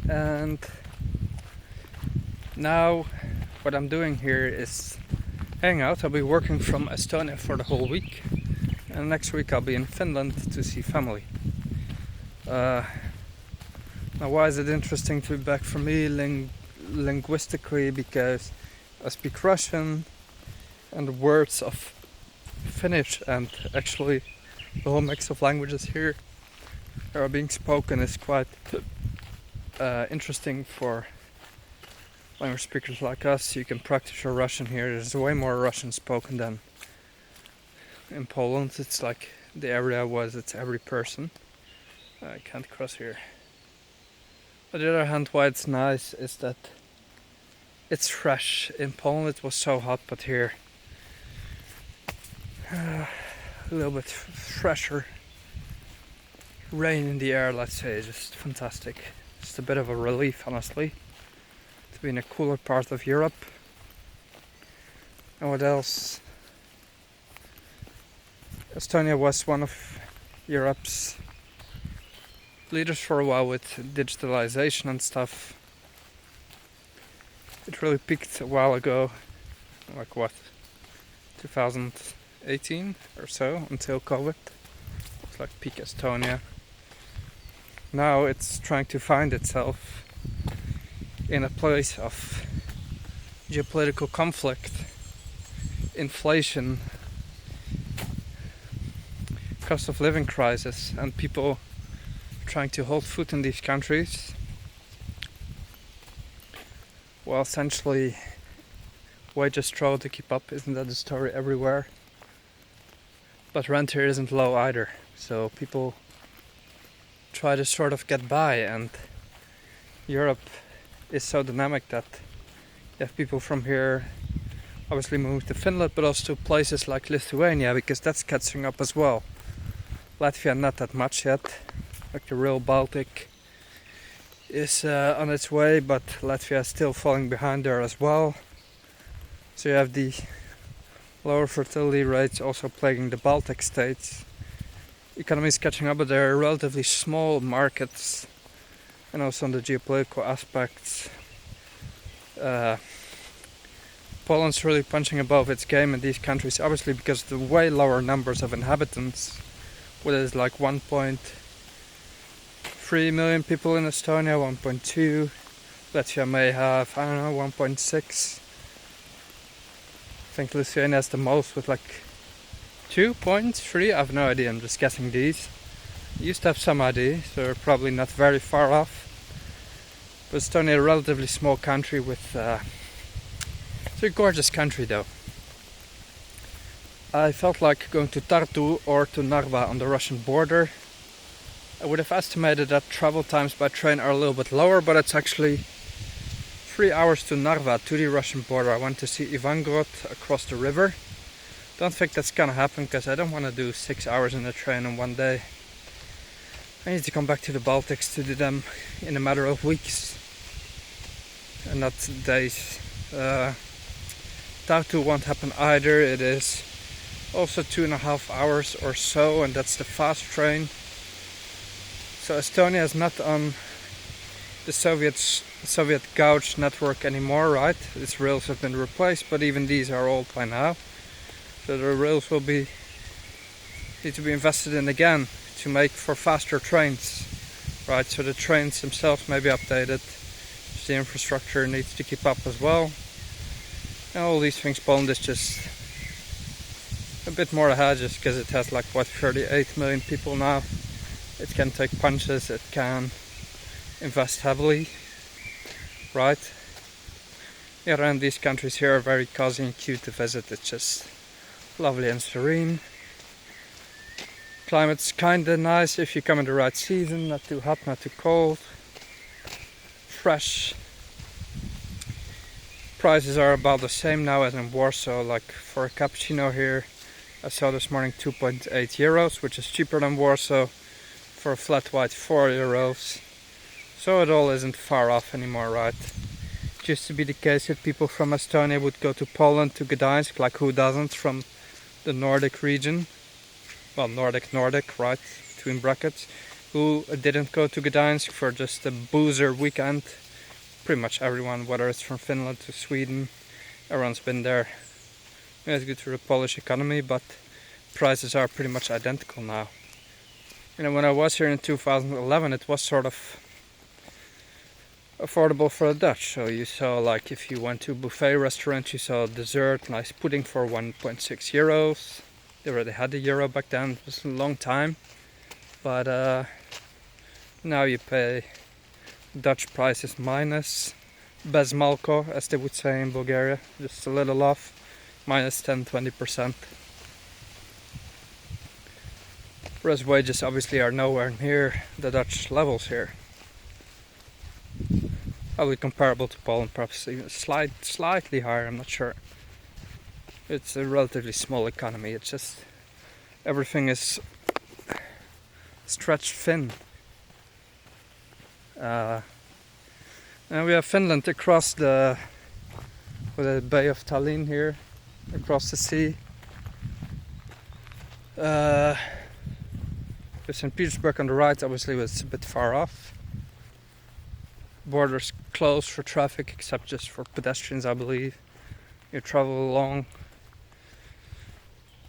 And now what I'm doing here is hang out. I'll be working from Estonia for the whole week, and next week I'll be in Finland to see family. Now why is it interesting to be back for me linguistically? Because I speak Russian, and the words of Finnish and actually the whole mix of languages here that are being spoken is quite interesting for language speakers like us. You can practice your Russian here. There's way more Russian spoken than in Poland. It's like the area was, it's every person. I can't cross here. On the other hand, why it's nice is that it's fresh. In Poland it was so hot, but here a little bit fresher. Rain in the air, let's say, just fantastic. Just a bit of a relief, honestly, to be in a cooler part of Europe. And what else? Estonia was one of Europe's leaders for a while with digitalization and stuff. It really peaked a while ago, like what, 2018 or so, until COVID. It's like peak Estonia. Now it's trying to find itself in a place of geopolitical conflict, inflation, cost of living crisis, and people trying to hold foot in these countries. Well, essentially, wages struggle to keep up. Isn't that the story everywhere? But rent here isn't low either, so people try to sort of get by, and Europe is so dynamic that you have people from here obviously moving to Finland, but also to places like Lithuania, because that's catching up as well. Latvia not that much yet, like the real Baltic is on its way, but Latvia is still falling behind there as well. So you have the lower fertility rates also plaguing the Baltic states. Economy is catching up, but they're relatively small markets, and also on the geopolitical aspects. Poland's really punching above its game in these countries, obviously because of the way lower numbers of inhabitants. What is like 1.3 million people in Estonia, 1.2. Latvia may have, I don't know, 1.6. I think Lithuania has the most with like 2.3, I have no idea, I'm just guessing these. I used to have some idea, so they're probably not very far off. But Estonia, a relatively small country with... it's a gorgeous country though. I felt like going to Tartu or to Narva on the Russian border. I would have estimated that travel times by train are a little bit lower, but it's actually 3 hours to Narva, to the Russian border. I went to see Ivangorod across the river. Don't think that's gonna happen, because I don't want to do 6 hours in a train in one day. I need to come back to the Baltics to do them in a matter of weeks and not days. Tartu won't happen either. It is also 2.5 hours or so, and that's the fast train. So Estonia is not on the Soviet gauge network anymore, right? Its rails have been replaced, but even these are old by now. So the rails will need to be invested in again to make for faster trains, right? So the trains themselves may be updated. So the infrastructure needs to keep up as well. And all these things, Poland is just a bit more ahead, just because it has like what, 38 million people now. It can take punches, it can invest heavily, right? Yeah, and these countries here are very cozy and cute to visit. It's just lovely and serene. Climate's kinda nice if you come in the right season, not too hot, not too cold. Fresh. Prices are about the same now as in Warsaw. Like for a cappuccino here, I saw this morning 2.8 euros, which is cheaper than Warsaw. For a flat white, 4 euros. So it all isn't far off anymore, right? It used to be the case that people from Estonia would go to Poland, to Gdańsk, like who doesn't, from the Nordic region. Well, Nordic, right, between brackets. who didn't go to Gdansk for just a boozer weekend. Pretty much everyone, whether it's from Finland to Sweden, everyone's been there. It's good for the Polish economy, but prices are pretty much identical now. You know, when I was here in 2011, it was sort of affordable for the Dutch. So you saw, like, if you went to a buffet restaurant, you saw dessert, nice pudding for 1.6 euros. They already had the euro back then. It was a long time. But now you pay Dutch prices minus bez malko, as they would say in Bulgaria, just a little off, minus 10-20%. Whereas wages obviously are nowhere near the Dutch levels here. Probably comparable to Poland, perhaps even slightly higher, I'm not sure. It's a relatively small economy, it's just everything is stretched thin. And we have Finland across the Bay of Tallinn here, across the sea. With St. Petersburg on the right, obviously it's a bit far off. Borders closed for traffic, except just for pedestrians, I believe. You travel along,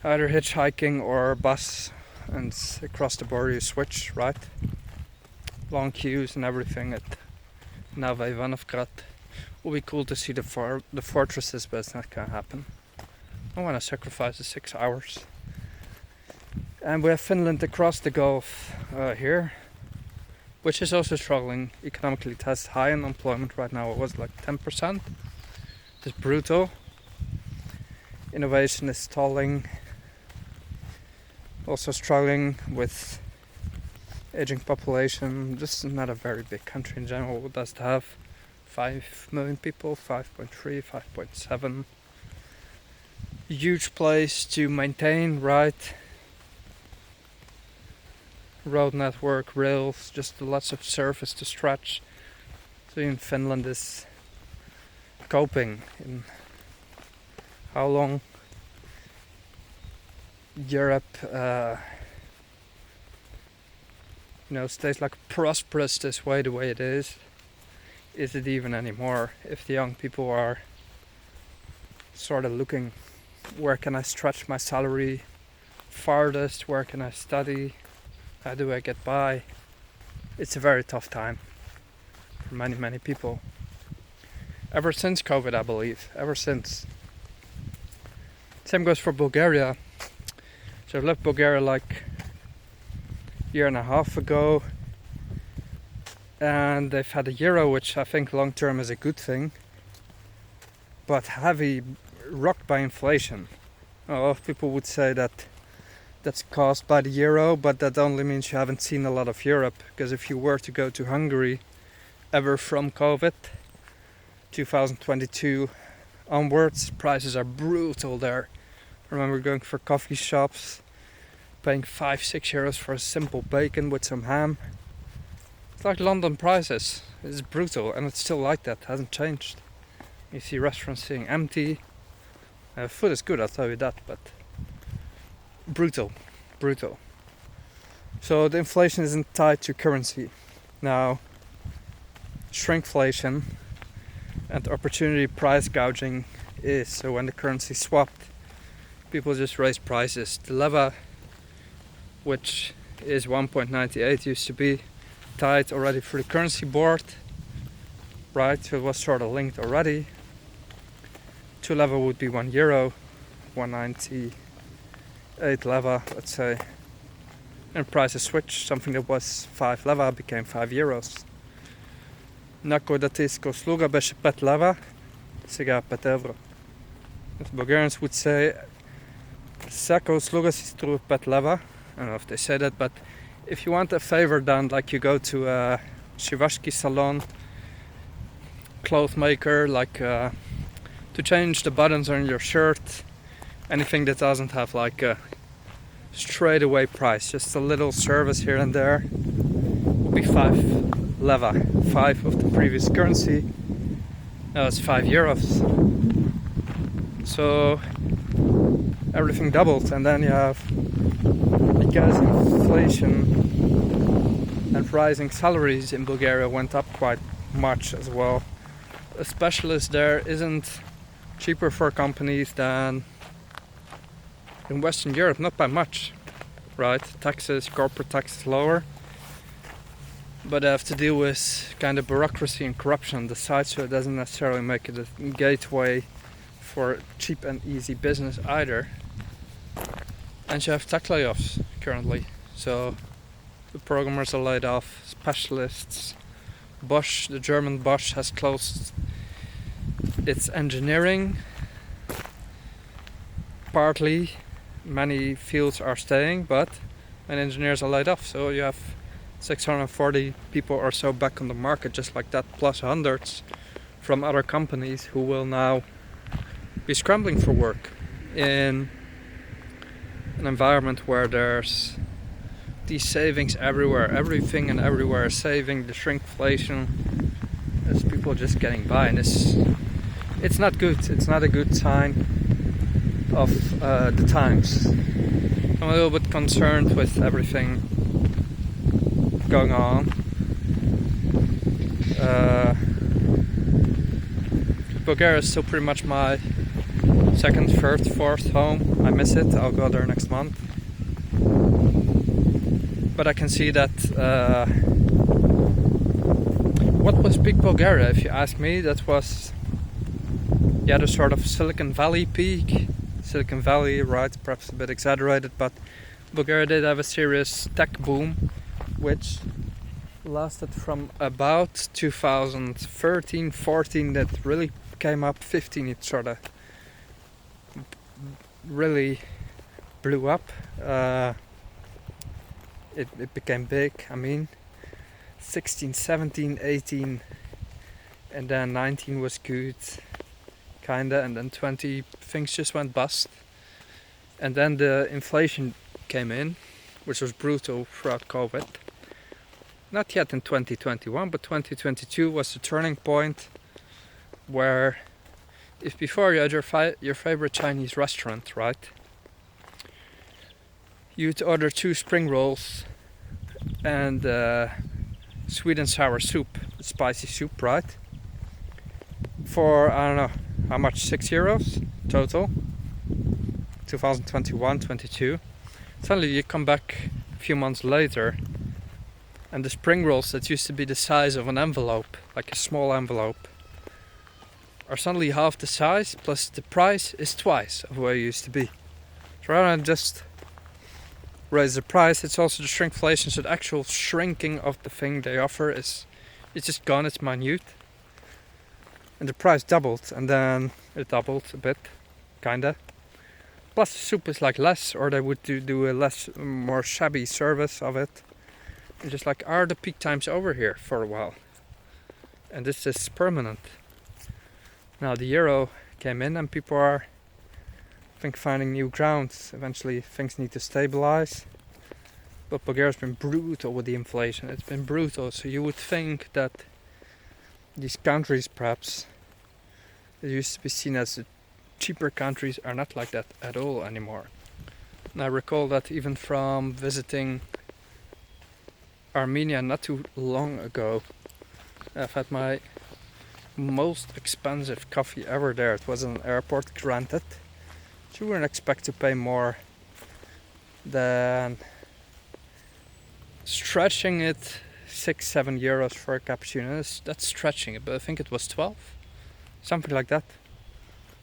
either hitchhiking or bus, and across the border you switch, right? Long queues and everything at Nova Ivanovgrad. Would be cool to see the fortresses, but it's not gonna happen. I want to sacrifice the 6 hours. And we have Finland across the Gulf here, which is also struggling economically. It has high unemployment right now. It was like 10%. It's brutal. Innovation is stalling. Also struggling with aging population. This is not a very big country in general. It does have 5 million people, 5.3, 5.7. Huge place to maintain, right? Road network, rails, just lots of surface to stretch. So even Finland is coping in how long Europe stays like prosperous this way, the way it is it even anymore? If the young people are sort of looking, where can I stretch my salary farthest, where can I study, how do I get by? It's a very tough time for many people. Ever since COVID, I believe. Ever since. Same goes for Bulgaria. So I left Bulgaria like a year and a half ago. And they've had a euro, which I think long term is a good thing. But heavy rocked by inflation. A lot of people would say that that's caused by the euro, but that only means you haven't seen a lot of Europe. Because if you were to go to Hungary ever from COVID 2022 onwards, prices are brutal there. I remember going for coffee shops, paying 5-6 euros for a simple bacon with some ham. It's like London prices. It's brutal, and it's still like that, hasn't changed. You see restaurants sitting empty. Food is good, I'll tell you that, but brutal. So the inflation isn't tied to currency. Now, shrinkflation and opportunity price gouging is. So when the currency swapped, people just raise prices. The leva, which is 1.98, used to be tied already through the currency board, right? So it was sort of linked already. 2 leva would be 1 euro, 1.98 leva, let's say. And prices switched. Something that was 5 leva became 5 euros. Някой датийска услуга беше 5 лева, сега 5 евро. The Bulgarians would say, всяка услуга си струва 5 лева. I don't know if they say that, but if you want a favor done, like you go to a shivashki salon, cloth maker, like to change the buttons on your shirt, anything that doesn't have like a straight away price, just a little service here and there, would be 5 leva, 5 of the previous currency. Now it's 5 euros. So everything doubled, and then you have, because inflation rising salaries in Bulgaria went up quite much as well. A specialist there isn't cheaper for companies than in Western Europe, not by much, right? Taxes, corporate taxes lower, but they have to deal with kind of bureaucracy and corruption on the side, so it doesn't necessarily make it a gateway for cheap and easy business either. And you have tech layoffs currently, so the programmers are laid off, specialists. Bosch, the German Bosch, has closed its engineering. Partly, many fields are staying, but many engineers are laid off, so you have 640 people or so back on the market just like that, plus hundreds from other companies who will now be scrambling for work in an environment where there's these savings everywhere. Everything and everywhere is saving. The shrinkflation is people just getting by, and it's not good. It's not a good sign of the times. I'm a little bit concerned with everything going on. Bulgaria is still pretty much my second, third, fourth home. I miss it. I'll go there next month. But I can see that what was peak Bulgaria, if you ask me, that was the sort of Silicon Valley peak. Silicon Valley, right, perhaps a bit exaggerated, but Bulgaria did have a serious tech boom, which lasted from about 2013, 14, that really came up. 15, it sort of really blew up. It became big. I mean, 16, 17, 18, and then 19 was good, kinda, and then 20 things just went bust. And then the inflation came in, which was brutal throughout COVID. Not yet in 2021, but 2022 was the turning point where, if before you had your favorite Chinese restaurant, right, you'd order 2 spring rolls and sweet and sour soup, spicy soup, right, for, I don't know, how much, €6 total, 2021, 22. Suddenly you come back a few months later, and the spring rolls that used to be the size of an envelope, like a small envelope, are suddenly half the size, plus the price is twice of where it used to be. So rather than just raise the price, it's also the shrinkflation, so the actual shrinking of the thing they offer it's just gone, it's minute. And the price doubled, and then it doubled a bit, kinda. Plus the soup is like less, or they would do a more shabby service of it. And just like, are the peak times over here for a while? And this is permanent. Now the euro came in, and people are, I think, finding new grounds. Eventually things need to stabilize. But Bulgaria's been brutal with the inflation. It's been brutal. So you would think that these countries, perhaps, that used to be seen as the cheaper countries, are not like that at all anymore. And I recall that even from visiting Armenia not too long ago. I've had my most expensive coffee ever there. It was in an airport, granted. You wouldn't expect to pay more than, stretching it, €6-7 for a cappuccino. That's stretching it, but I think it was 12, something like that.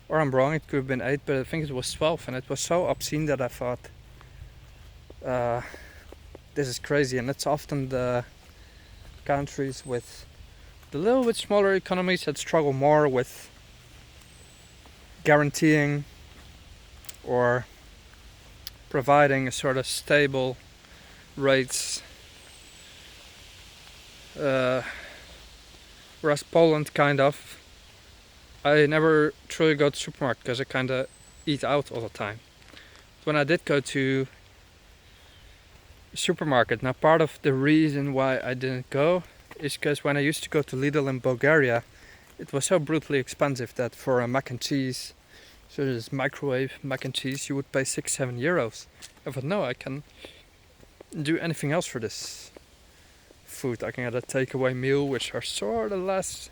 Or I'm wrong, it could have been 8, but I think it was 12, and it was so obscene that I thought, this is crazy. And it's often the countries with the little bit smaller economies that struggle more with guaranteeing or providing a sort of stable rates, whereas Poland, kind of, I never truly go to the supermarket because I kind of eat out all the time. But when I did go to the supermarket, now part of the reason why I didn't go is because when I used to go to Lidl in Bulgaria, it was so brutally expensive that for a mac and cheese, so this microwave mac and cheese, you would pay €6-7. I thought, no, I can do anything else for this food. I can get a takeaway meal, which are sort of less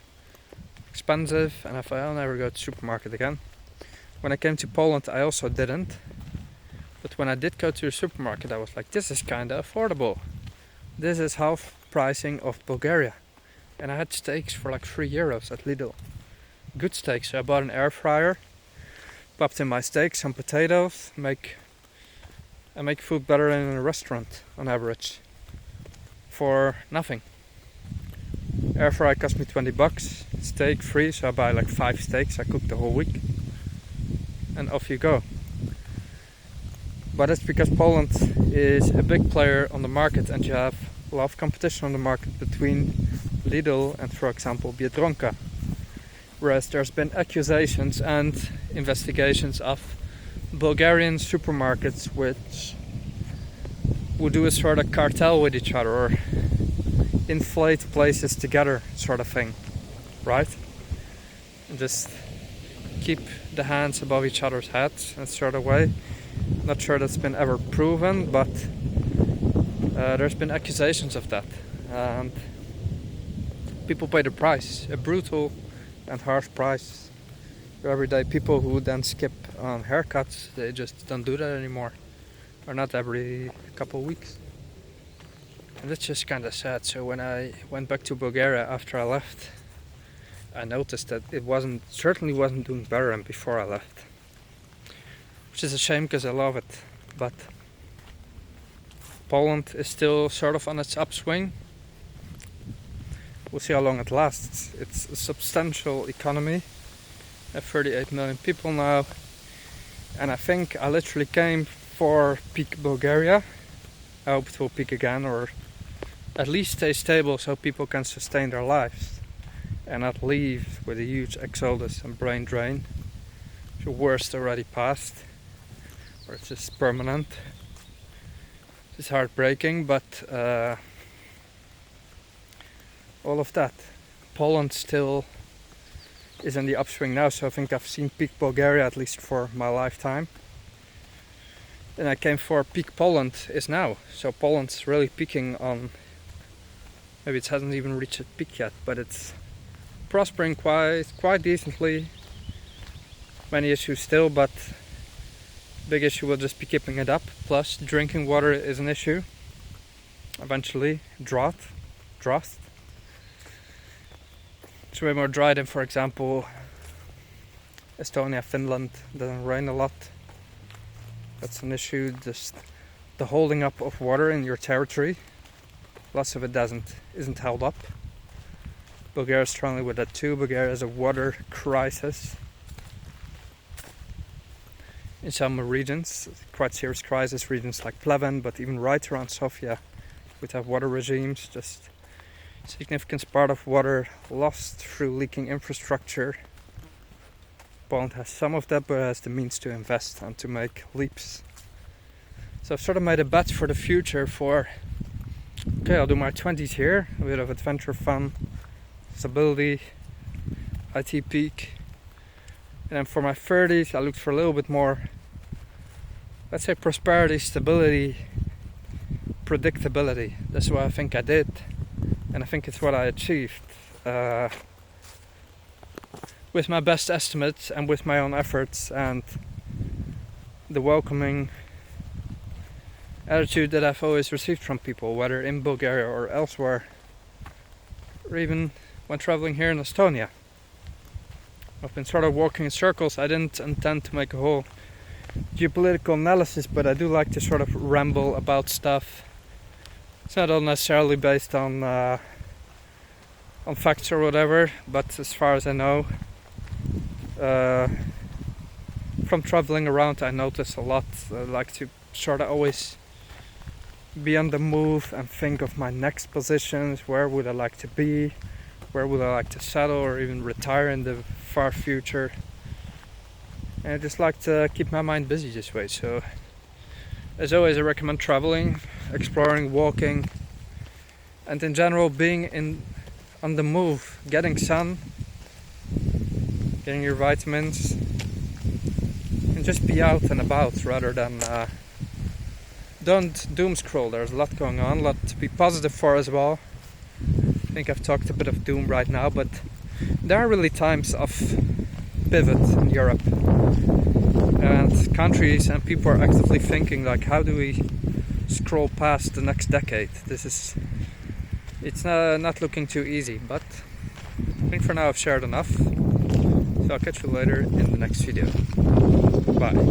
expensive, and if I'll never go to the supermarket again. When I came to Poland, I also didn't. But when I did go to the supermarket, I was like, this is kind of affordable. This is half pricing of Bulgaria. And I had steaks for like €3 at Lidl. Good steaks. So I bought an air fryer, popped in my steaks, some potatoes, I make food better than in a restaurant on average. For nothing. Air fryer cost me $20. Steak free, so I buy like 5 steaks. I cook the whole week. And off you go. But it's because Poland is a big player on the market, and you have a lot of competition on the market between Lidl and, for example, Biedronka. Whereas there's been accusations and investigations of Bulgarian supermarkets which would do a sort of cartel with each other or inflate places together sort of thing, right? And just keep the hands above each other's heads in a sort of way. Not sure that's been ever proven, but there's been accusations of that, and people pay the price, a brutal and harsh price. Everyday people who then skip on haircuts, they just don't do that anymore, or not every couple of weeks. And that's just kind of sad. So when I went back to Bulgaria after I left, I noticed that it certainly wasn't doing better than before I left. Which is a shame because I love it. But Poland is still sort of on its upswing. We'll see how long it lasts. It's a substantial economy. At 38 million people now. And I think I literally came for peak Bulgaria. I hope it will peak again, or at least stay stable so people can sustain their lives and not leave with a huge exodus and brain drain. The worst already passed, or it's just permanent. It's heartbreaking, but all of that. Poland still is in the upswing now, so I think I've seen peak Bulgaria at least for my lifetime. Then I came for peak Poland is now. So Poland's really peaking on, maybe it hasn't even reached a peak yet, but it's prospering quite decently. Many issues still, but big issue will just be keeping it up. Plus drinking water is an issue. Eventually, drought. It's way more dry than, for example, Estonia, Finland. Doesn't rain a lot. That's an issue. Just the holding up of water in your territory. Lots of it isn't held up. Bulgaria is struggling with that too. Bulgaria has a water crisis in some regions, quite serious crisis regions like Pleven, but even right around Sofia, we have water regimes. Just significant part of water lost through leaking infrastructure. Poland has some of that, but has the means to invest and to make leaps. So I've sort of made a bet for the future for, okay, I'll do my 20s here, a bit of adventure, fun, stability, IT peak. And then for my 30s, I looked for a little bit more, let's say, prosperity, stability, predictability. That's what I think I did. And I think it's what I achieved. With my best estimates and with my own efforts and the welcoming attitude that I've always received from people, whether in Bulgaria or elsewhere, or even when traveling here in Estonia. I've been sort of walking in circles. I didn't intend to make a whole geopolitical analysis, but I do like to sort of ramble about stuff. It's not all necessarily based on facts or whatever, but as far as I know, from traveling around, I notice a lot. I like to sort of always be on the move and think of my next positions. Where would I like to be? Where would I like to settle or even retire in the far future? And I just like to keep my mind busy this way. So as always, I recommend traveling, exploring, walking, and in general being on the move, getting sun, getting your vitamins, and just be out and about rather than don't doom scroll. There's a lot going on, a lot to be positive for as well. I think I've talked a bit of doom right now, but there are really times of pivot in Europe, and countries and people are actively thinking like, how do we scroll past the next decade? It's not looking too easy, but I think for now I've shared enough, so I'll catch you later in the next video. Bye.